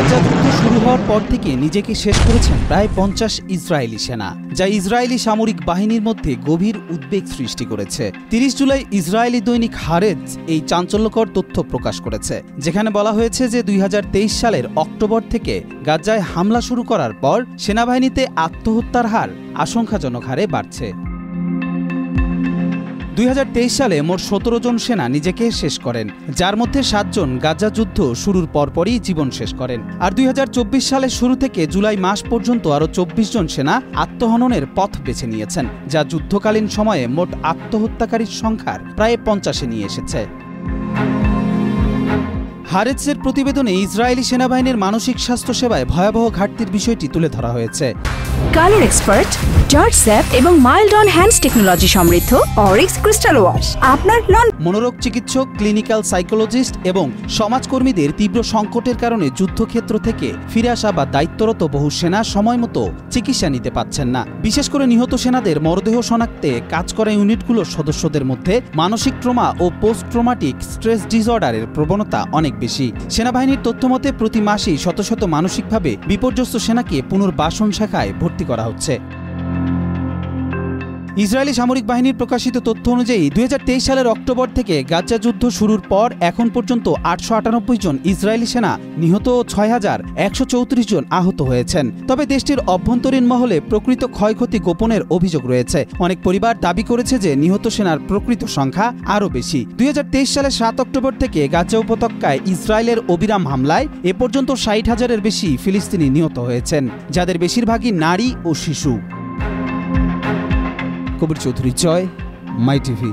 গাজা যুদ্ধ শুরু হওয়ার পর থেকে নিজেকে শেষ করেছেন প্রায় 50 ইসরায়েলি সেনা, যা ইসরায়েলি সামরিক বাহিনীর মধ্যে গভীর উদ্বেগ সৃষ্টি করেছে। 30 জুলাই ইসরায়েলি দৈনিক হারেজ এই চাঞ্চল্যকর তথ্য প্রকাশ করেছে, যেখানে বলা হয়েছে যে 2023 সালের অক্টোবর থেকে গাজায় হামলা শুরু করার পর সেনাবাহিনীতে আত্মহত্যার হার আশঙ্কাজনক হারে বাড়ছে। 2023 সালে মোট 17 জন সেনা নিজেকে শেষ করেন, যার মধ্যে 7 জন গাজা যুদ্ধ শুরুর পরপরই জীবন শেষ করেন। আর 2024 সালের শুরু থেকে জুলাই মাস পর্যন্ত আরও 24 জন সেনা আত্মহননের পথ বেছে নিয়েছেন, যা যুদ্ধকালীন সময়ে মোট আত্মহত্যাকারীর সংখ্যার প্রায় 50-এ নিয়ে এসেছে। হারেজের প্রতিবেদনে ইসরায়েলি সেনাবাহিনীর মানসিক স্বাস্থ্য সেবায় ভয়াবহ ঘাটতির বিষয়টি তুলে ধরা হয়েছে। কালার এক্সপার্ট, জর্জ স্যাপ এবং মাইল্ড অন হ্যান্ডস টেকনোলজি সমৃদ্ধ অরিক্স ক্রিস্টাল ওয়াশ আপনার মনোরোগ চিকিৎসক, ক্লিনিক্যাল সাইকোলজিস্ট এবং সমাজকর্মীদের তীব্র সংকটের কারণে যুদ্ধক্ষেত্র থেকে ফিরে আসা বা দায়িত্বরত বহু সেনা সময়মতো চিকিৎসা নিতে পারছেন না। বিশেষ করে নিহত সেনাদের মরদেহ শনাক্তে কাজ করা ইউনিটগুলোর সদস্যদের মধ্যে মানসিক ট্রমা ও পোস্ট ট্রমাটিক স্ট্রেস ডিসঅর্ডারের প্রবণতা অনেক বেশি। সেনাবাহিনীর তথ্যমতে প্রতি মাসেই শত শত মানসিকভাবে বিপর্যস্ত সেনাকে পুনর্বাসন শাখায় ভর্তি করা হচ্ছে। ইসরায়েলি সামরিক বাহিনীর প্রকাশিত তথ্য অনুযায়ী 2023 সালের অক্টোবর থেকে গাজা যুদ্ধ শুরুর পর এখন পর্যন্ত 898 জন ইসরায়েলি সেনা নিহত ও 6134 জন আহত হয়েছেন। তবে দেশটির অভ্যন্তরীণ মহলে প্রকৃত ক্ষয়ক্ষতি গোপনের অভিযোগ রয়েছে। অনেক পরিবার দাবি করেছে যে নিহত সেনার প্রকৃত সংখ্যা আরও বেশি। 2023 সালের 7 অক্টোবর থেকে গাজা উপত্যকায় ইসরায়েলের অবিরাম হামলায় এ পর্যন্ত 60,000-এর বেশি ফিলিস্তিনি নিহত হয়েছেন, যাদের বেশিরভাগই নারী ও শিশু। কবির চৌধুরী, জয়, মাই টিভি।